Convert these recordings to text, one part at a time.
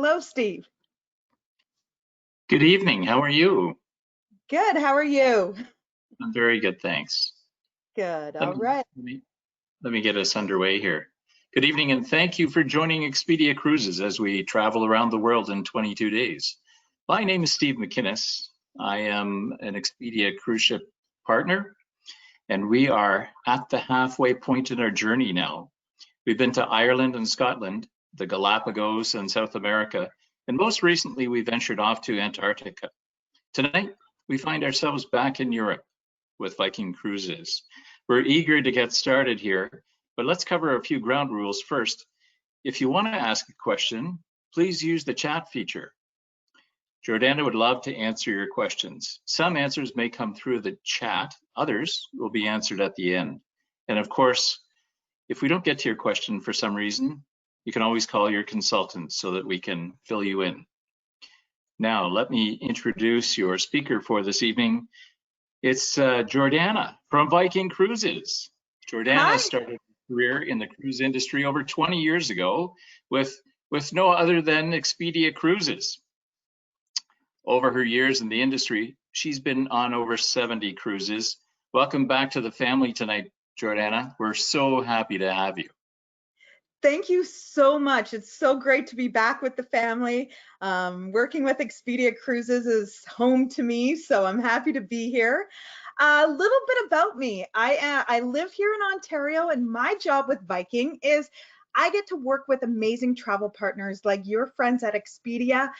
Hello, Steve. Good evening. How are you? Good. How are you? I'm very good, thanks. Good. Let All me, right. let me, let me get us underway here. Good evening, and thank you for joining Expedia Cruises as we travel around the world in 22 days. My name is Steve McInnes. I am an Expedia cruise ship partner, and we are at the halfway point in our journey now. We've been to Ireland and Scotland, the Galapagos and South America, and most recently we ventured off to Antarctica. Tonight, we find ourselves back in Europe with Viking Cruises. We're eager to get started here, but let's cover a few ground rules first. If you want to ask a question, please use the chat feature. Jordana would love to answer your questions. Some answers may come through the chat, others will be answered at the end. And of course, if we don't get to your question for some reason, you can always call your consultant so that we can fill you in. Now, let me introduce your speaker for this evening. It's Jordana from Viking Cruises. Hi. Jordana started a career in the cruise industry over 20 years ago with no other than Expedia Cruises. Over her years in the industry, she's been on over 70 cruises. Welcome back to the family tonight, Jordana. We're so happy to have you. Thank you so much. It's so great to be back with the family. Working with Expedia Cruises is home to me, so I'm happy to be here. A little bit about me. I live here in Ontario, and my job with Viking is I get to work with amazing travel partners like your friends at Expedia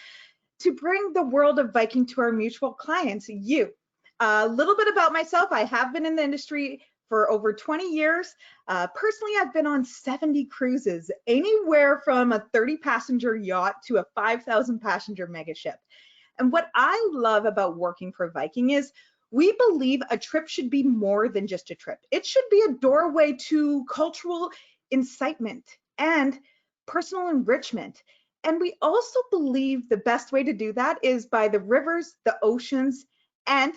to bring the world of Viking to our mutual clients, you. A little bit about myself. I have been in the industry for over 20 years. Personally, I've been on 70 cruises, anywhere from a 30-passenger yacht to a 5,000-passenger mega ship. And what I love about working for Viking is we believe a trip should be more than just a trip. It should be a doorway to cultural incitement and personal enrichment. And we also believe the best way to do that is by the rivers, the oceans, and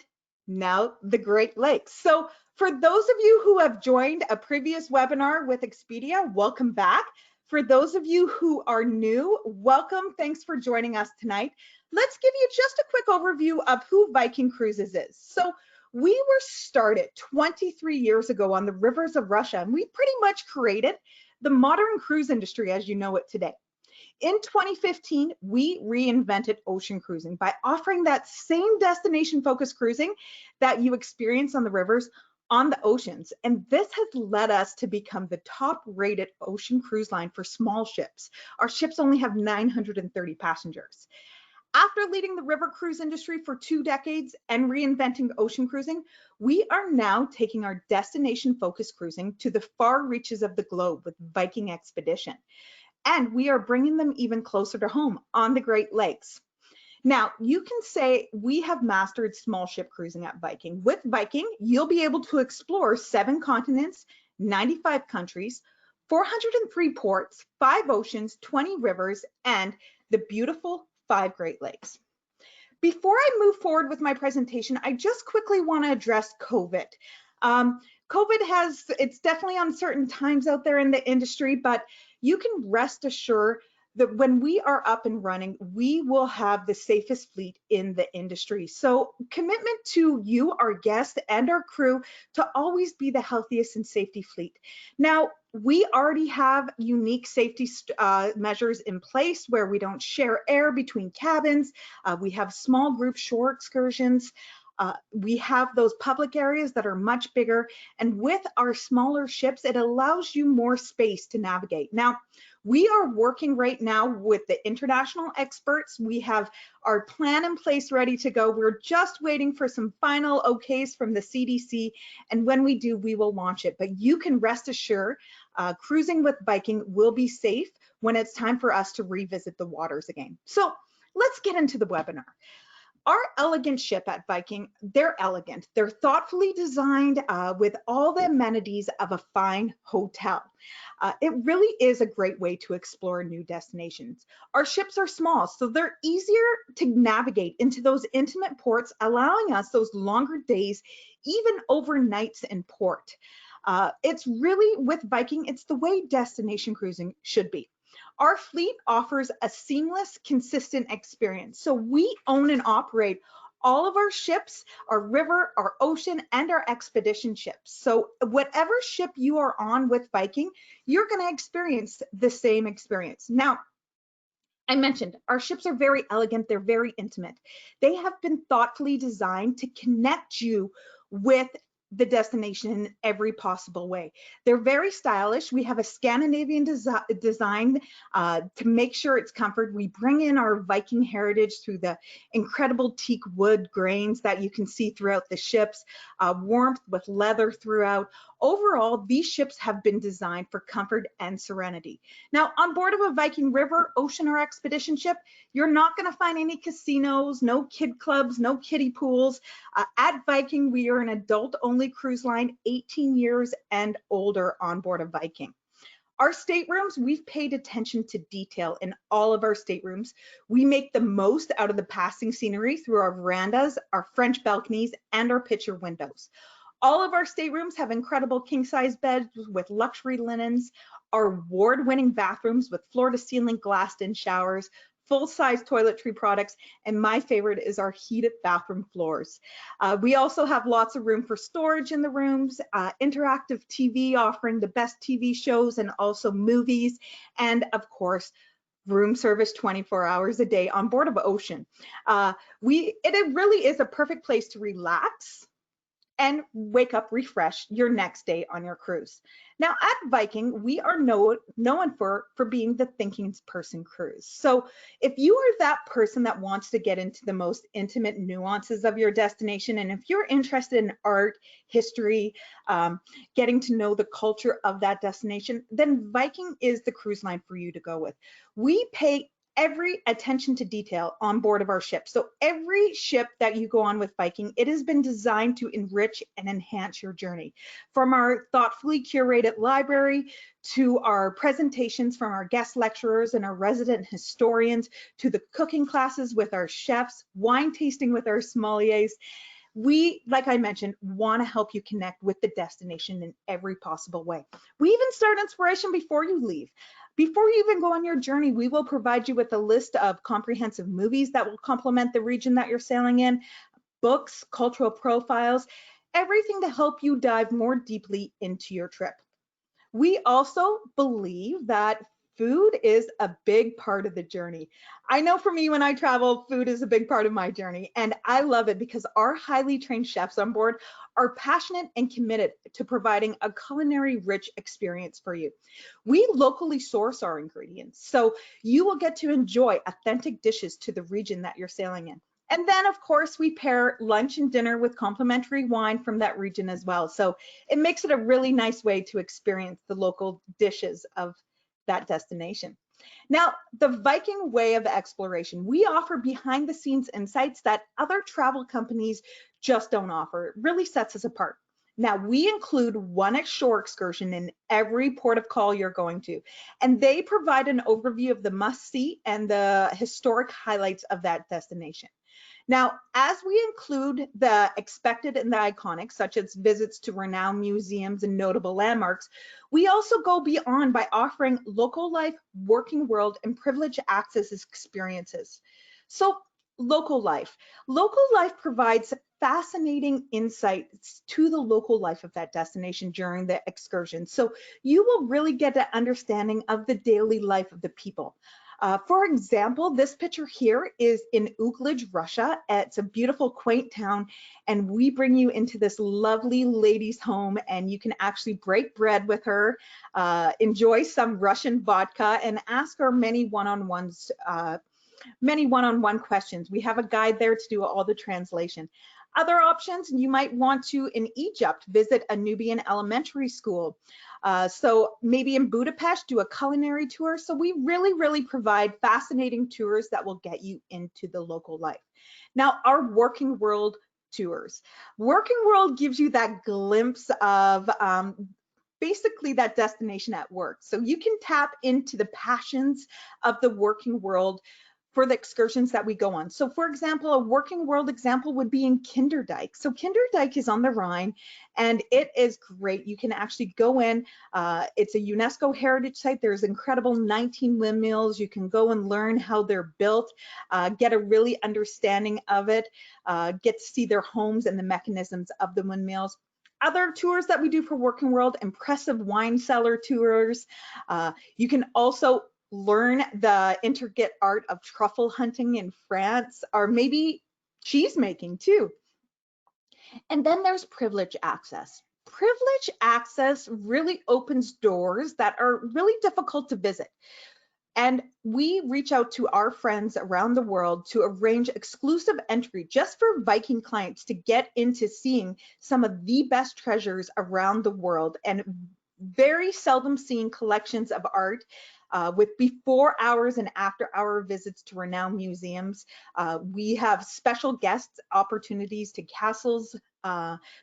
now the Great Lakes. So for those of you who have joined a previous webinar with Expedia, welcome back. For those of you who are new, welcome. Thanks for joining us tonight. Let's give you just a quick overview of who Viking Cruises is. So we were started 23 years ago on the rivers of Russia, and we pretty much created the modern cruise industry as you know it today. In 2015, we reinvented ocean cruising by offering that same destination-focused cruising that you experience on the rivers on the oceans. And this has led us to become the top-rated ocean cruise line for small ships. Our ships only have 930 passengers. After leading the river cruise industry for 2 decades and reinventing ocean cruising, we are now taking our destination-focused cruising to the far reaches of the globe with Viking Expedition. And we are bringing them even closer to home on the Great Lakes. Now, you can say we have mastered small ship cruising at Viking. With Viking, you'll be able to explore 7 continents, 95 countries, 403 ports, 5 oceans, 20 rivers, and the beautiful 5 Great Lakes. Before I move forward with my presentation, I just quickly want to address COVID. It's definitely uncertain times out there in the industry, but you can rest assured that when we are up and running, we will have the safest fleet in the industry. So commitment to you, our guests, and our crew to always be the healthiest and safety fleet. Now, we already have unique safety measures in place where we don't share air between cabins. We have small group shore excursions. We have those public areas that are much bigger, and with our smaller ships, it allows you more space to navigate. Now, we are working right now with the international experts. We have our plan in place ready to go. We're just waiting for some final okays from the CDC, and when we do, we will launch it. But you can rest assured, cruising with Viking will be safe when it's time for us to revisit the waters again. So let's get into the webinar. Our elegant ship at Viking, they're elegant. They're thoughtfully designed with all the amenities of a fine hotel. It really is a great way to explore new destinations. Our ships are small, so they're easier to navigate into those intimate ports, allowing us those longer days, even overnights in port. It's really, with Viking, it's the way destination cruising should be. Our fleet offers a seamless, consistent experience. So we own and operate all of our ships, our river, our ocean, and our expedition ships. So whatever ship you are on with Viking, you're going to experience the same experience. Now, I mentioned our ships are very elegant, they're very intimate. They have been thoughtfully designed to connect you with the destination in every possible way. They're very stylish. We have a Scandinavian design to make sure it's comfort. We bring in our Viking heritage through the incredible teak wood grains that you can see throughout the ships, warmth with leather throughout. Overall, these ships have been designed for comfort and serenity. Now, on board of a Viking river, ocean, or expedition ship, you're not going to find any casinos, no kid clubs, no kiddie pools. At Viking, we are an adult-only cruise line, 18 years and older on board of Viking. Our staterooms, we've paid attention to detail in all of our staterooms. We make the most out of the passing scenery through our verandas, our French balconies, and our picture windows. All of our staterooms have incredible king-size beds with luxury linens, our award-winning bathrooms with floor-to-ceiling glassed-in showers, full-size toiletry products, and my favorite is our heated bathroom floors. We also have lots of room for storage in the rooms, interactive TV offering the best TV shows and also movies, and of course, room service 24 hours a day on board of Ocean. It really is a perfect place to relax and wake up refreshed your next day on your cruise. Now at Viking, we are known for being the thinking person cruise. So if you are that person that wants to get into the most intimate nuances of your destination, and if you're interested in art, history, getting to know the culture of that destination, then Viking is the cruise line for you to go with. We pay every attention to detail on board of our ship. So every ship that you go on with Viking, it has been designed to enrich and enhance your journey. From our thoughtfully curated library, to our presentations from our guest lecturers and our resident historians, to the cooking classes with our chefs, wine tasting with our sommeliers, we, like I mentioned, want to help you connect with the destination in every possible way. We even start inspiration before you leave. Before you even go on your journey, we will provide you with a list of comprehensive movies that will complement the region that you're sailing in, books, cultural profiles, everything to help you dive more deeply into your trip. We also believe that food is a big part of the journey. I know for me, when I travel, food is a big part of my journey, and I love it because our highly trained chefs on board are passionate and committed to providing a culinary rich experience for you. We locally source our ingredients, so you will get to enjoy authentic dishes to the region that you're sailing in. And then, of course, we pair lunch and dinner with complimentary wine from that region as well. So it makes it a really nice way to experience the local dishes of that destination. Now, the Viking way of exploration, we offer behind the scenes insights that other travel companies just don't offer. It really sets us apart. Now, we include one shore excursion in every port of call you're going to, and they provide an overview of the must-see and the historic highlights of that destination. Now, as we include the expected and the iconic, such as visits to renowned museums and notable landmarks, we also go beyond by offering local life, working world, and privileged access experiences. So, local life. Local life provides fascinating insights to the local life of that destination during the excursion. So you will really get an understanding of the daily life of the people. For example, this picture here is in Uglij, Russia. It's a beautiful, quaint town, and we bring you into this lovely lady's home, and you can actually break bread with her, enjoy some Russian vodka, and ask her many one-on-one questions. We have a guide there to do all the translation. Other options, you might want to, in Egypt, visit a Nubian elementary school. So maybe in Budapest, do a culinary tour. So we really provide fascinating tours that will get you into the local life. Now, our Working World tours. Working World gives you that glimpse of basically that destination at work. So you can tap into the passions of the working world for the excursions that we go on. So for example, a working world example would be in Kinderdijk. So Kinderdijk is on the Rhine and it is great. You can actually go in, it's a UNESCO heritage site. There's incredible 19 windmills. You can go and learn how they're built, get a really understanding of it, get to see their homes and the mechanisms of the windmills. Other tours that we do for Working World, impressive wine cellar tours. You can also learn the intricate art of truffle hunting in France, or maybe cheese making too. And then there's privilege access. Privilege access really opens doors that are really difficult to visit. And we reach out to our friends around the world to arrange exclusive entry just for Viking clients to get into seeing some of the best treasures around the world and very seldom seen collections of art with before hours and after hour visits to renowned museums. We have special guest opportunities to castles,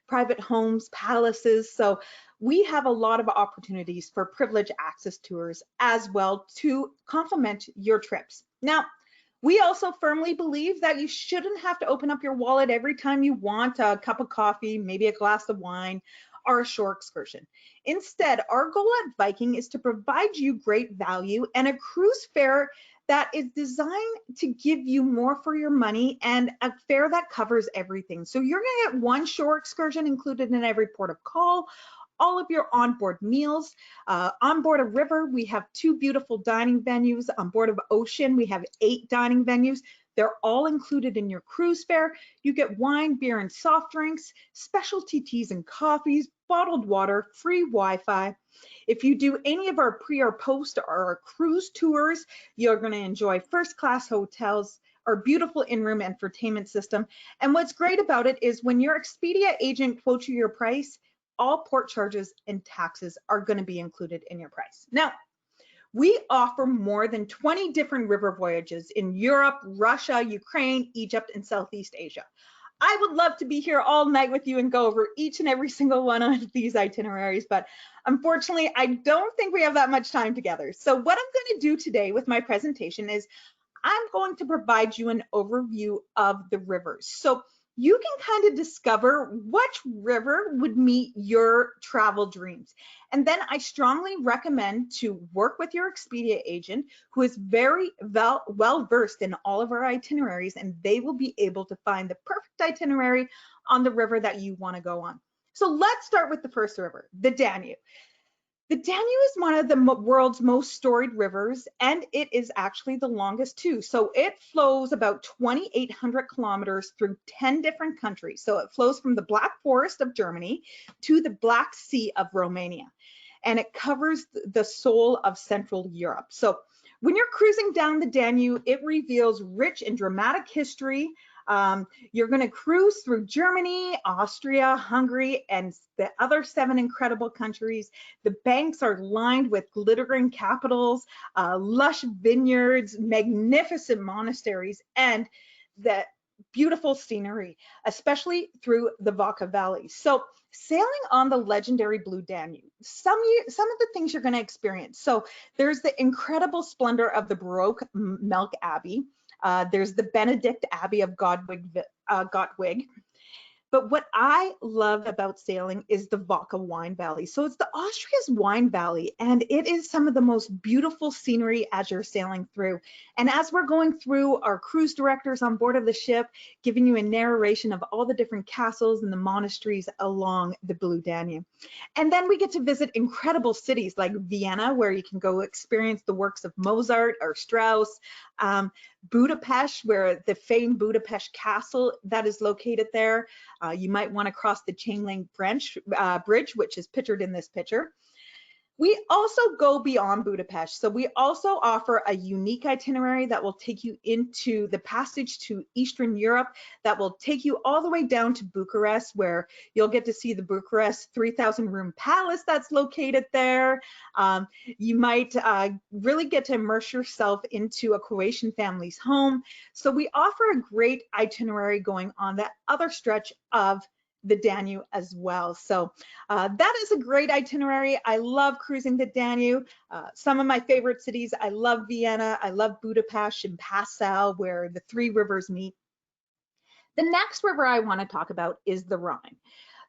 private homes, palaces. So we have a lot of opportunities for privilege access tours as well to complement your trips. Now, we also firmly believe that you shouldn't have to open up your wallet every time you want a cup of coffee, maybe a glass of wine, or a shore excursion. Instead, our goal at Viking is to provide you great value and a cruise fare that is designed to give you more for your money and a fare that covers everything. So you're gonna get one shore excursion included in every port of call, all of your onboard meals. On board a river, we have 2 beautiful dining venues. On board of ocean, we have 8 dining venues. They're all included in your cruise fare. You get wine, beer, and soft drinks, specialty teas and coffees, bottled water, free Wi-Fi. If you do any of our pre or post or our cruise tours, you're going to enjoy first-class hotels, our beautiful in-room entertainment system. And what's great about it is when your Expedia agent quotes you your price, all port charges and taxes are going to be included in your price. Now, we offer more than 20 different river voyages in Europe, Russia, Ukraine, Egypt, and Southeast Asia. I would love to be here all night with you and go over each and every single one of these itineraries, but unfortunately, I don't think we have that much time together. So what I'm going to do today with my presentation is I'm going to provide you an overview of the rivers. So you can kind of discover which river would meet your travel dreams. And then I strongly recommend to work with your Expedia agent who is very well versed in all of our itineraries, and they will be able to find the perfect itinerary on the river that you want to go on. So let's start with the first river, the Danube. The Danube is one of the world's most storied rivers, and it is actually the longest too. So it flows about 2,800 kilometers through 10 different countries. So it flows from the Black Forest of Germany to the Black Sea of Romania, and it covers the soul of Central Europe. So when you're cruising down the Danube, it reveals rich and dramatic history. You're going to cruise through Germany, Austria, Hungary, and the other 7 incredible countries. The banks are lined with glittering capitals, lush vineyards, magnificent monasteries, and the beautiful scenery, especially through the Vaca Valley. So sailing on the legendary Blue Danube, some of the things you're going to experience. So there's the incredible splendor of the Baroque Melk Abbey. There's the Benedict Abbey of Gottwig. But what I love about sailing is the Vaca Wine Valley. So it's the Austria's wine valley, and it is some of the most beautiful scenery as you're sailing through. And as we're going through, our cruise directors on board of the ship, giving you a narration of all the different castles and the monasteries along the Blue Danube. And then we get to visit incredible cities like Vienna, where you can go experience the works of Mozart or Strauss, Budapest, where the famed Budapest Castle that is located there. You might want to cross the chain link bridge, which is pictured in this picture. We also go beyond Budapest. So we also offer a unique itinerary that will take you into the passage to Eastern Europe, that will take you all the way down to Bucharest, where you'll get to see the Bucharest 3,000 room palace that's located there. You might really get to immerse yourself into a Croatian family's home. So we offer a great itinerary going on that other stretch of the Danube as well. So that is a great itinerary. I love cruising the Danube. Some of my favorite cities, I love Vienna, I love Budapest and Passau, where the three rivers meet. The next river I want to talk about is the Rhine.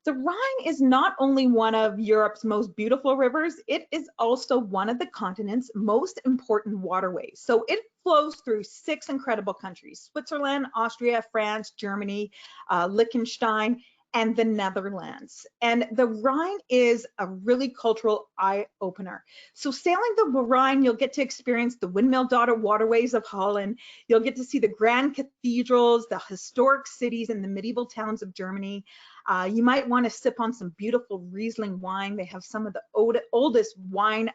The Rhine is not only one of Europe's most beautiful rivers, it is also one of the continent's most important waterways. So it flows through 6 incredible countries: Switzerland, Austria, France, Germany, Liechtenstein, and the Netherlands. And the Rhine is a really cultural eye opener. So sailing the Rhine, you'll get to experience the windmill dotted waterways of Holland. You'll get to see the grand cathedrals, the historic cities, and the medieval towns of Germany. You might want to sip on some beautiful Riesling wine. They have some of the oldest wine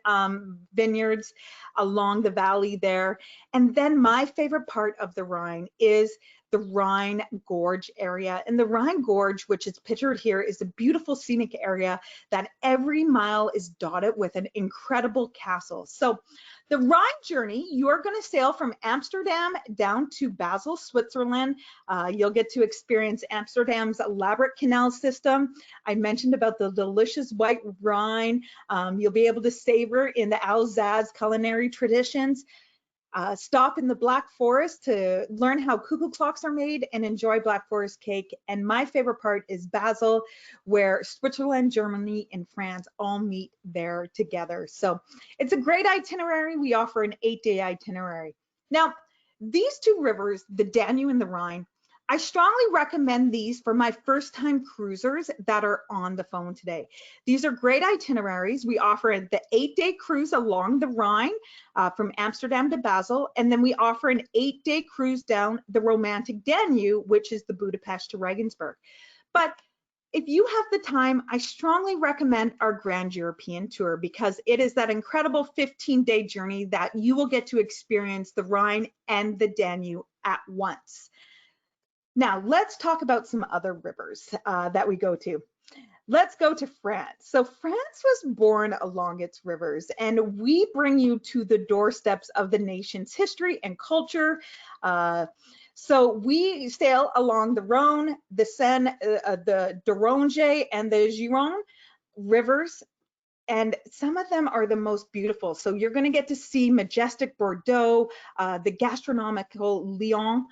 vineyards along the valley there. And then my favorite part of the Rhine is the Rhine Gorge area. And the Rhine Gorge, which is pictured here, is a beautiful scenic area that every mile is dotted with an incredible castle. So the Rhine journey, you're going to sail from Amsterdam down to Basel, Switzerland. You'll get to experience Amsterdam's elaborate canal system. I mentioned about the delicious white Rhine. You'll be able to savor in the Alsace culinary traditions. Stop in the Black Forest to learn how cuckoo clocks are made and enjoy Black Forest cake. And my favorite part is Basel, where Switzerland, Germany, and France all meet there together. So it's a great itinerary. We offer an 8-day itinerary. Now, these two rivers, the Danube and the Rhine, I strongly recommend these for my first-time cruisers that are on the phone today. These are great itineraries. We offer the 8-day cruise along the Rhine from Amsterdam to Basel, and then we offer an 8-day cruise down the romantic Danube, which is the Budapest to Regensburg. But if you have the time, I strongly recommend our Grand European Tour, because it is that incredible 15-day journey that you will get to experience the Rhine and the Danube at once. Now, let's talk about some other rivers that we go to. Let's go to France. So France was born along its rivers, and we bring you to the doorsteps of the nation's history and culture. So we sail along the Rhone, the Seine, the Doronge, and the Gironde rivers, and some of them are the most beautiful. So you're going to get to see majestic Bordeaux, the gastronomical Lyon,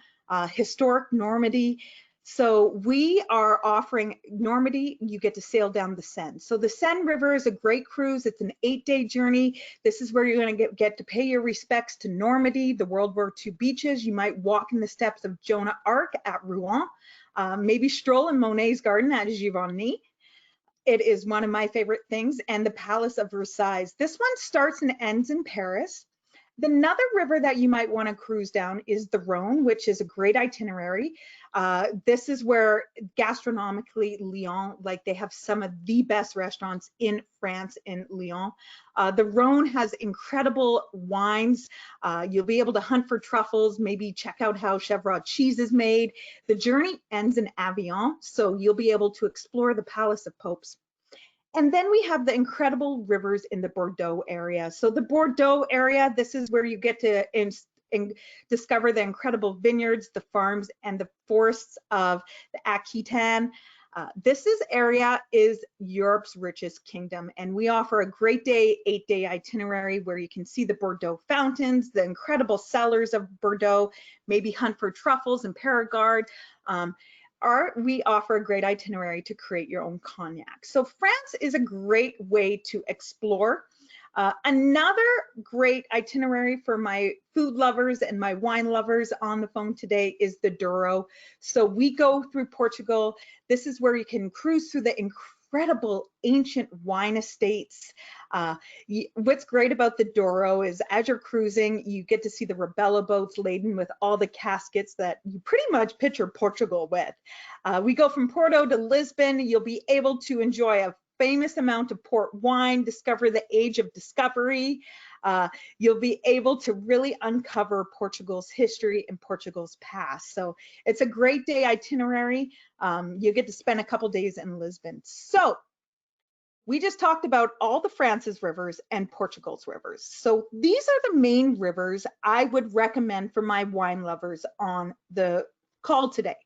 historic Normandy. So we are offering Normandy, you get to sail down the Seine. So the Seine River is a great cruise. It's an 8-day journey. This is where you're going to get to pay your respects to Normandy, the World War II beaches. You might walk in the steps of Joan of Arc at Rouen, maybe stroll in Monet's garden at Giverny. It is one of my favorite things, and the Palace of Versailles. This one starts and ends in Paris. Another river that you might want to cruise down is the Rhone, which is a great itinerary. This is where gastronomically Lyon, like they have some of the best restaurants in France, in Lyon. The Rhone has incredible wines. You'll be able to hunt for truffles, maybe check out how Chèvre cheese is made. The journey ends in Avignon, so you'll be able to explore the Palace of Popes. And then we have the incredible rivers in the Bordeaux area. So the Bordeaux area, this is where you get to discover the incredible vineyards, the farms, and the forests of the Aquitaine. This area is Europe's richest kingdom, and we offer a great 8-day itinerary where you can see the Bordeaux fountains, the incredible cellars of Bordeaux, maybe hunt for truffles and Périgord. We offer a great itinerary to create your own cognac. So France is a great way to explore. Another great itinerary for my food lovers and my wine lovers on the phone today is the Douro. So we go through Portugal. This is where you can cruise through the incredible ancient wine estates. What's great about the Douro is as you're cruising, you get to see the Rebella boats laden with all the caskets that you pretty much picture Portugal with. We go from Porto to Lisbon. You'll be able to enjoy a famous amount of port wine, discover the age of discovery. You'll be able to really uncover Portugal's history and Portugal's past. So it's a great day itinerary. You get to spend a couple days in Lisbon. So we just talked about all the France's rivers and Portugal's rivers. So these are the main rivers I would recommend for my wine lovers on the call today.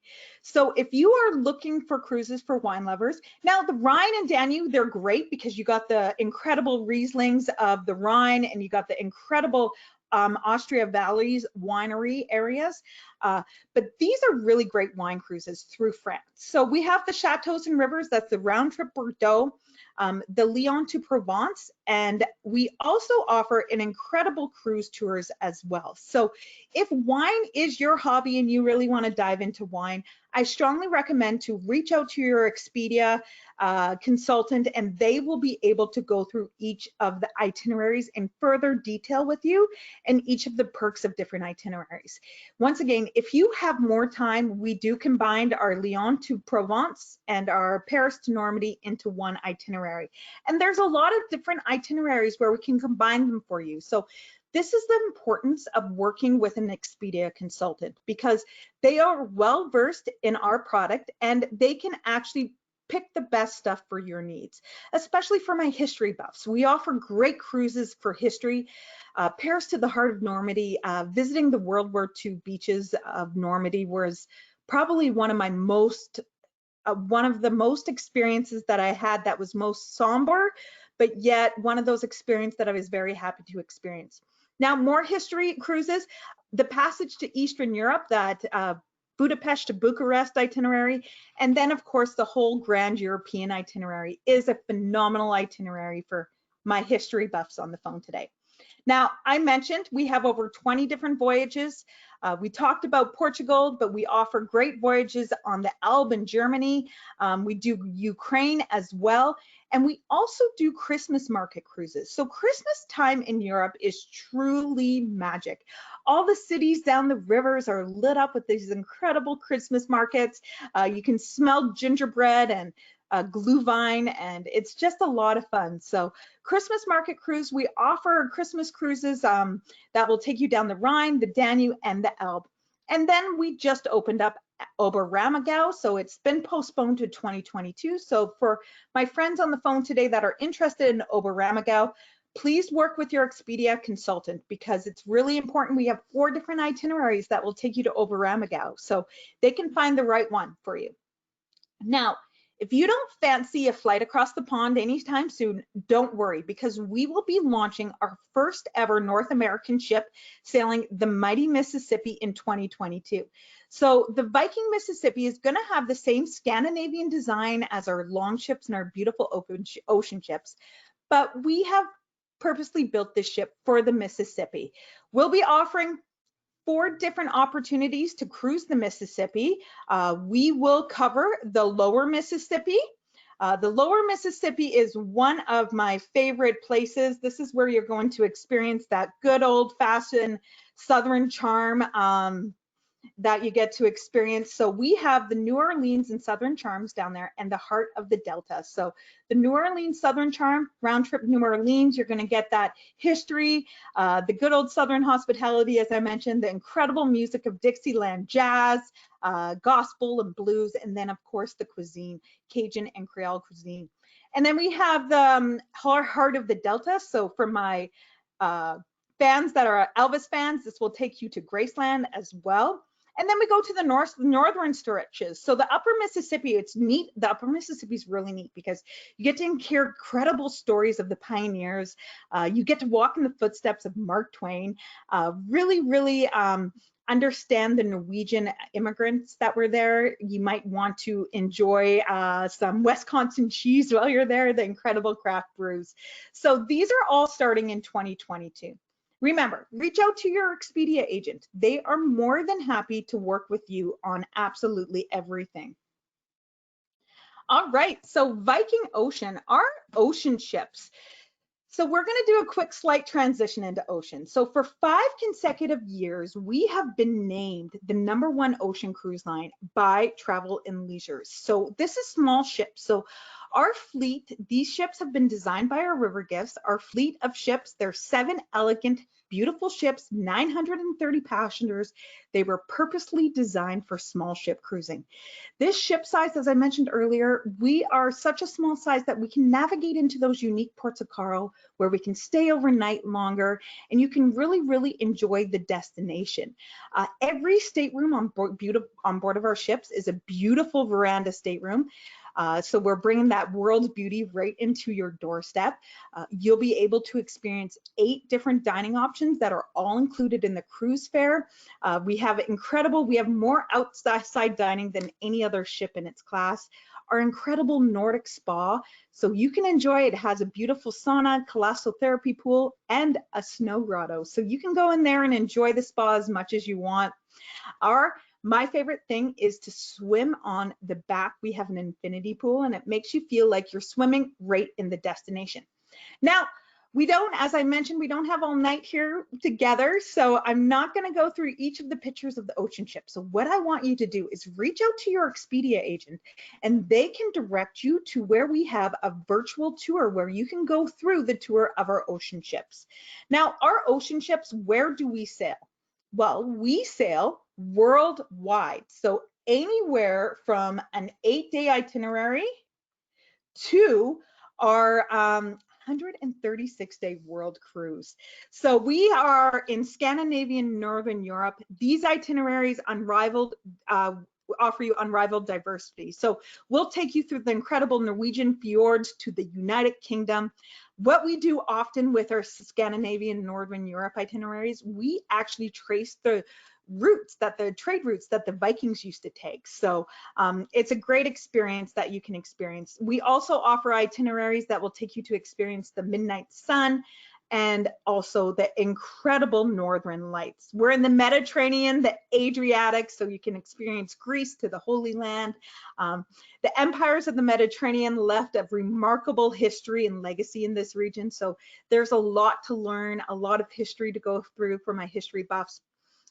So if you are looking for cruises for wine lovers, now the Rhine and Danube, they're great because you got the incredible Rieslings of the Rhine and you got the incredible Austria Valleys winery areas. But these are really great wine cruises through France. So we have the Chateaux and Rivers, that's the round trip Bordeaux, the Lyon to Provence, and we also offer an incredible cruise tours as well. So if wine is your hobby and you really want to dive into wine, I strongly recommend to reach out to your Expedia consultant, and they will be able to go through each of the itineraries in further detail with you and each of the perks of different itineraries. Once again, if you have more time, we do combine our Lyon to Provence and our Paris to Normandy into one itinerary. And there's a lot of different itineraries where we can combine them for you. So this is the importance of working with an Expedia consultant, because they are well versed in our product and they can actually pick the best stuff for your needs, especially for my history buffs. We offer great cruises for history. Paris to the heart of Normandy, visiting the World War II beaches of Normandy was probably one of the most experiences that I had that was most somber, but yet one of those experiences that I was very happy to experience. Now, more history cruises, the passage to Eastern Europe, that Budapest to Bucharest itinerary, and then of course the whole Grand European itinerary is a phenomenal itinerary for my history buffs on the phone today. Now, I mentioned we have over 20 different voyages. We talked about Portugal, but we offer great voyages on the Elbe in Germany. We do Ukraine as well. And we also do Christmas market cruises. So Christmas time in Europe is truly magic. All the cities down the rivers are lit up with these incredible Christmas markets. You can smell gingerbread and Glühwein, and it's just a lot of fun. So Christmas market cruise, we offer Christmas cruises that will take you down the Rhine, the Danube, and the Elbe. And then we just opened up Oberammergau, so it's been postponed to 2022. So for my friends on the phone today that are interested in Oberammergau, please work with your Expedia consultant, because it's really important. We have 4 different itineraries that will take you to Oberammergau, so they can find the right one for you. Now, if you don't fancy a flight across the pond anytime soon, don't worry, because we will be launching our first ever North American ship sailing the mighty Mississippi in 2022. So the Viking Mississippi is going to have the same Scandinavian design as our long ships and our beautiful ocean ships, but we have purposely built this ship for the Mississippi. We'll be offering 4 different opportunities to cruise the Mississippi. We will cover the lower Mississippi. The lower Mississippi is one of my favorite places. This is where you're going to experience that good old-fashioned Southern charm that you get to experience. So we have the New Orleans and Southern charms down there and the heart of the Delta. So the New Orleans Southern charm, round trip New Orleans, you're going to get that history, the good old Southern hospitality, as I mentioned, the incredible music of Dixieland jazz, gospel and blues, and then of course the cuisine, Cajun and Creole cuisine. And then we have the heart of the Delta. So for my fans that are Elvis fans, this will take you to Graceland as well. And then we go to the northern stretches. So the upper Mississippi, it's neat. The upper Mississippi is really neat because you get to hear incredible stories of the pioneers. You get to walk in the footsteps of Mark Twain. Really understand the Norwegian immigrants that were there. You might want to enjoy some Wisconsin cheese while you're there, the incredible craft brews. So these are all starting in 2022. Remember, reach out to your Expedia agent. They are more than happy to work with you on absolutely everything. All right, so Viking Ocean, our ocean ships. So we're going to do a quick slight transition into ocean. So for 5 consecutive years, we have been named the #1 ocean cruise line by Travel and Leisure. So this is small ships. So Our fleet, these ships have been designed by our River Gifts. Our fleet of ships, they're 7 elegant, beautiful ships, 930 passengers. They were purposely designed for small ship cruising. This ship size, as I mentioned earlier, we are such a small size that we can navigate into those unique ports of call where we can stay overnight longer, and you can really enjoy the destination. Every stateroom on board of our ships is a beautiful veranda stateroom. So we're bringing that world's beauty right into your doorstep. You'll be able to experience 8 different dining options that are all included in the cruise fare. We have more outside dining than any other ship in its class. Our incredible Nordic spa, so you can enjoy it. It has a beautiful sauna, thalassotherapy pool, and a snow grotto. So you can go in there and enjoy the spa as much as you want. My favorite thing is to swim on the back. We have an infinity pool, and it makes you feel like you're swimming right in the destination. Now, as I mentioned, we don't have all night here together, so I'm not going to go through each of the pictures of the ocean ship. So what I want you to do is reach out to your Expedia agent, and they can direct you to where we have a virtual tour where you can go through the tour of our ocean ships. Now, our ocean ships, where do we sail? Well, we sail worldwide. So anywhere from an 8-day itinerary to our 136-day world cruise. So we are in Scandinavian, Northern Europe. These itineraries offer you unrivaled diversity. So we'll take you through the incredible Norwegian fjords to the United Kingdom. What we do often with our Scandinavian, Northern Europe itineraries, we actually trace the trade routes that the Vikings used to take. So it's a great experience that you can experience. We also offer itineraries that will take you to experience the midnight sun and also the incredible northern lights. We're in the Mediterranean, the Adriatic, so you can experience Greece to the Holy Land. The empires of the Mediterranean left a remarkable history and legacy in this region, so there's a lot to learn, a lot of history to go through for my history buffs.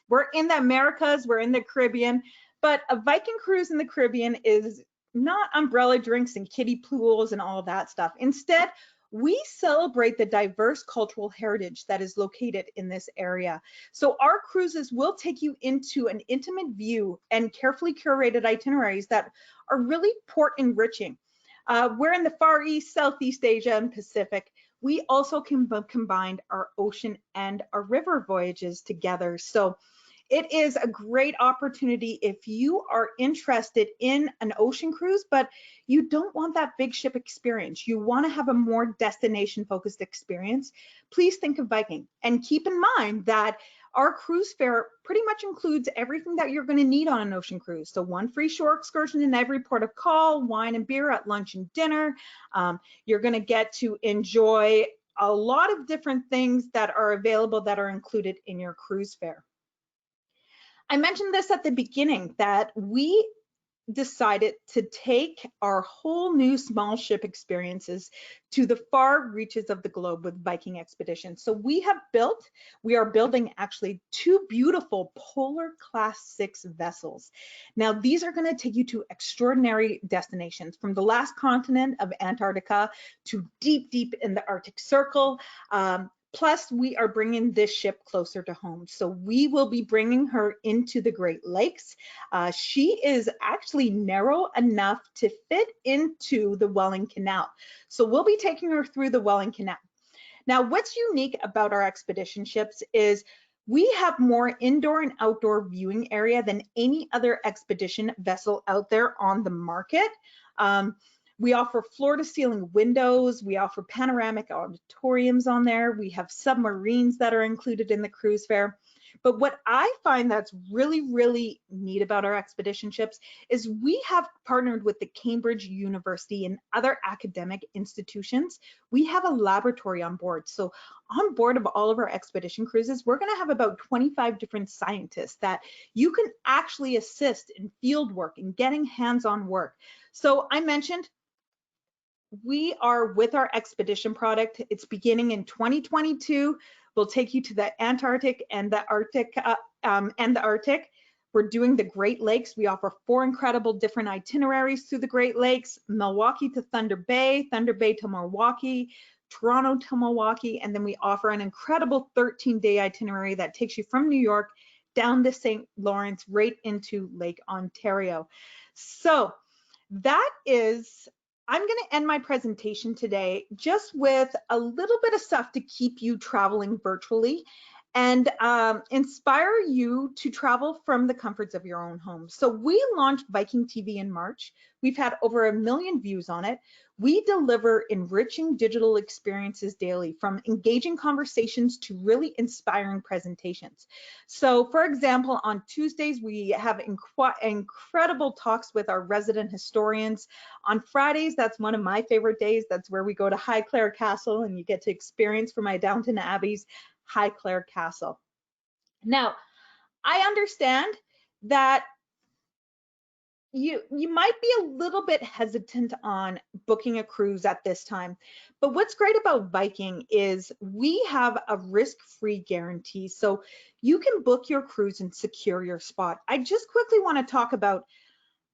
We're in the Americas, we're in the Caribbean, but a Viking cruise in the Caribbean is not umbrella drinks and kiddie pools and all that stuff. Instead, we celebrate the diverse cultural heritage that is located in this area. So our cruises will take you into an intimate view and carefully curated itineraries that are really port enriching. We're in the Far East, Southeast Asia, and Pacific. We also combined our ocean and our river voyages together. So it is a great opportunity if you are interested in an ocean cruise, but you don't want that big ship experience. You want to have a more destination focused experience. Please think of Viking, and keep in mind that our cruise fare pretty much includes everything that you're going to need on an ocean cruise. So 1 free shore excursion in every port of call, wine and beer at lunch and dinner. You're going to get to enjoy a lot of different things that are available that are included in your cruise fare. I mentioned this at the beginning that we decided to take our whole new small ship experiences to the far reaches of the globe with Viking Expedition. So we are building actually 2 beautiful Polar Class 6 vessels. Now these are going to take you to extraordinary destinations, from the last continent of Antarctica to deep in the Arctic Circle. Plus, we are bringing this ship closer to home. So we will be bringing her into the Great Lakes. She is actually narrow enough to fit into the Welland Canal. So we'll be taking her through the Welland Canal. Now, what's unique about our expedition ships is we have more indoor and outdoor viewing area than any other expedition vessel out there on the market. We offer floor-to-ceiling windows. We offer panoramic auditoriums on there. We have submarines that are included in the cruise fare. But what I find that's really neat about our expedition ships is we have partnered with the Cambridge University and other academic institutions. We have a laboratory on board. So on board of all of our expedition cruises, we're going to have about 25 different scientists that you can actually assist in field work and getting hands-on work. So I mentioned we are with our expedition product. It's beginning in 2022. We'll take you to the Antarctic and the Arctic. We're doing the Great Lakes. We offer 4 incredible different itineraries through the Great Lakes: Milwaukee to Thunder Bay to Milwaukee, Toronto to Milwaukee, and then we offer an incredible 13-day itinerary that takes you from New York down the St. Lawrence right into Lake Ontario. So that is, I'm going to end my presentation today just with a little bit of stuff to keep you traveling virtually and inspire you to travel from the comforts of your own home. So we launched Viking TV in March. We've had over 1 million views on it. We deliver enriching digital experiences daily, from engaging conversations to really inspiring presentations. So for example, on Tuesdays, we have incredible talks with our resident historians. On Fridays, that's one of my favorite days. That's where we go to Highclere Castle and you get to experience from my Downton Abbey's Highclere Castle. Now, I understand that you might be a little bit hesitant on booking a cruise at this time, but what's great about Viking is we have a risk-free guarantee, so you can book your cruise and secure your spot. I just quickly want to talk about,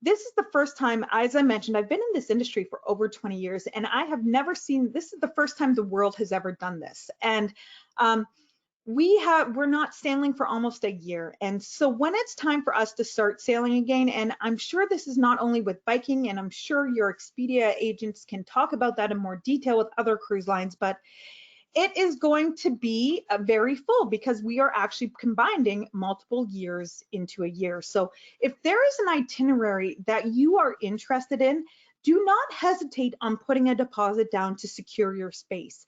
this is the first time, as I mentioned, I've been in this industry for over 20 years, and I have never seen, this is the first time the world has ever done this. And we're not sailing for almost a year. And so when it's time for us to start sailing again, and I'm sure this is not only with Viking, and I'm sure your Expedia agents can talk about that in more detail with other cruise lines, but it is going to be very full because we are actually combining multiple years into a year. So if there is an itinerary that you are interested in, do not hesitate on putting a deposit down to secure your space.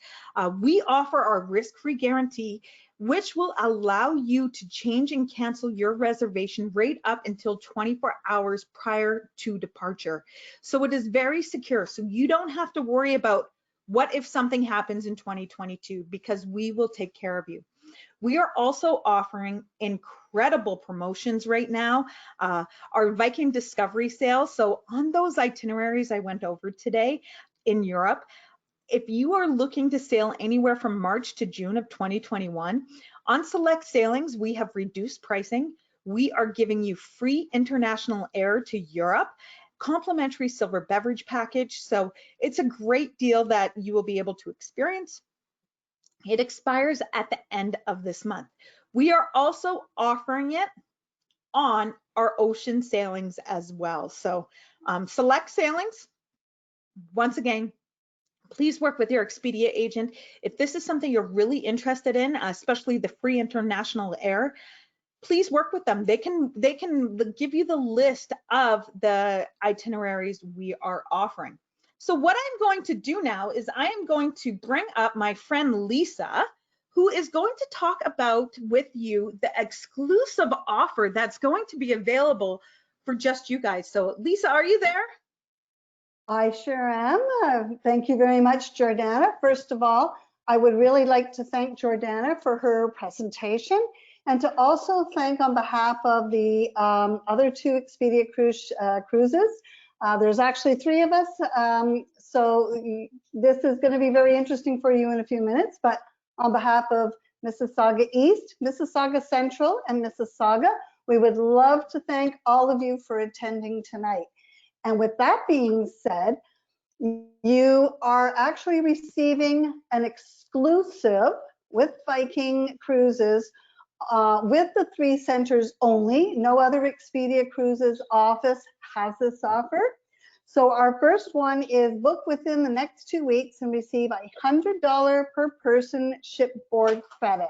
We offer our risk-free guarantee, which will allow you to change and cancel your reservation right up until 24 hours prior to departure. So it is very secure. So you don't have to worry about what if something happens in 2022, because we will take care of you. We are also offering incredible promotions right now, our Viking Discovery sale. So on those itineraries I went over today in Europe, if you are looking to sail anywhere from March to June of 2021, on select sailings, we have reduced pricing. We are giving you free international air to Europe, complimentary silver beverage package. So it's a great deal that you will be able to experience. It expires at the end of this month. We are also offering it on our ocean sailings as well. So select sailings, once again, please work with your Expedia agent. If this is something you're really interested in, especially the free international air, please work with them. They can give you the list of the itineraries we are offering. So what I'm going to do now is I am going to bring up my friend Lisa, who is going to talk about with you the exclusive offer that's going to be available for just you guys. So Lisa, are you there? I sure am. Thank you very much, Jordana. First of all, I would really like to thank Jordana for her presentation, and to also thank on behalf of the other 2 Expedia Cruises. There's actually 3 of us, so this is going to be very interesting for you in a few minutes, but on behalf of Mississauga East, Mississauga Central, and Mississauga, we would love to thank all of you for attending tonight. And with that being said, you are actually receiving an exclusive with Viking Cruises with the 3 centers only. No other Expedia Cruises office has this offer. So our first one is book within the next 2 weeks and receive $100 per person shipboard credit.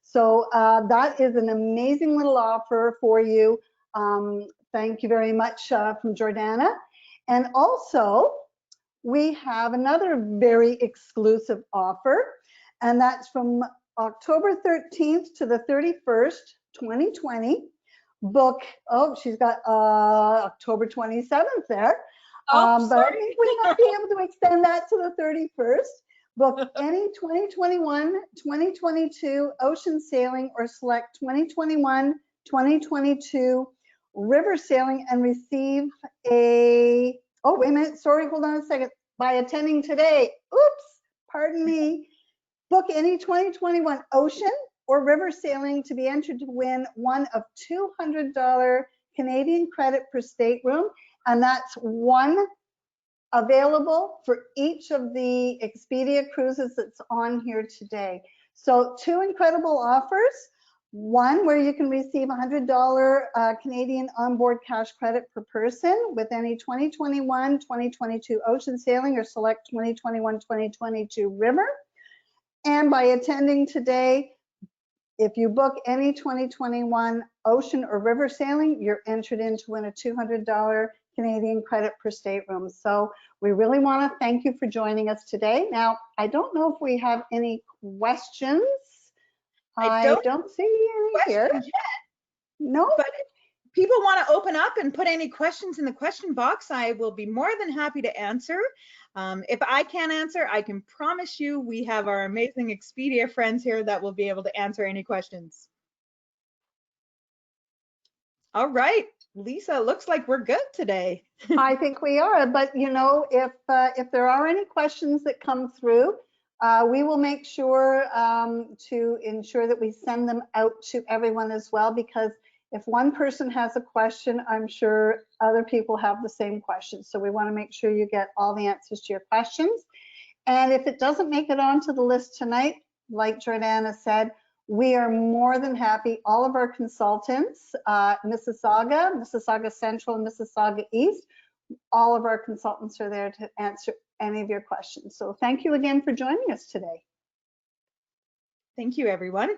So that is an amazing little offer for you. Thank you very much from Jordana. And also, we have another very exclusive offer, and that's from October 13th to the 31st, 2020. Book, oh, she's got October 27th there. But I think we might be able to extend that to the 31st. Book any 2021, 2022 ocean sailing or select 2021, 2022 river sailing and receive a, oh, wait a minute, sorry, hold on a second. By attending today, oops, pardon me, book any 2021 ocean or river sailing to be entered to win one of $200 Canadian credit per stateroom. And that's one available for each of the Expedia cruises that's on here today. So two incredible offers. One where you can receive $100 Canadian onboard cash credit per person with any 2021, 2022 ocean sailing or select 2021, 2022 river. And by attending today, if you book any 2021 ocean or river sailing, you're entered in to win a $200 Canadian credit per stateroom. So we really want to thank you for joining us today. Now, I don't know if we have any questions. I don't see any here. Yet, No. but if people want to open up and put any questions in the question box, I will be more than happy to answer. If I can't answer, I can promise you we have our amazing Expedia friends here that will be able to answer any questions. All right, Lisa, looks like we're good today. I think we are, but you know, if there are any questions that come through, we will make sure to ensure that we send them out to everyone as well, because if one person has a question, I'm sure other people have the same question. So we want to make sure you get all the answers to your questions. And if it doesn't make it onto the list tonight, like Jordana said, we are more than happy. All of our consultants, Mississauga Central, and Mississauga East, all of our consultants are there to answer any of your questions. So thank you again for joining us today. Thank you, everyone.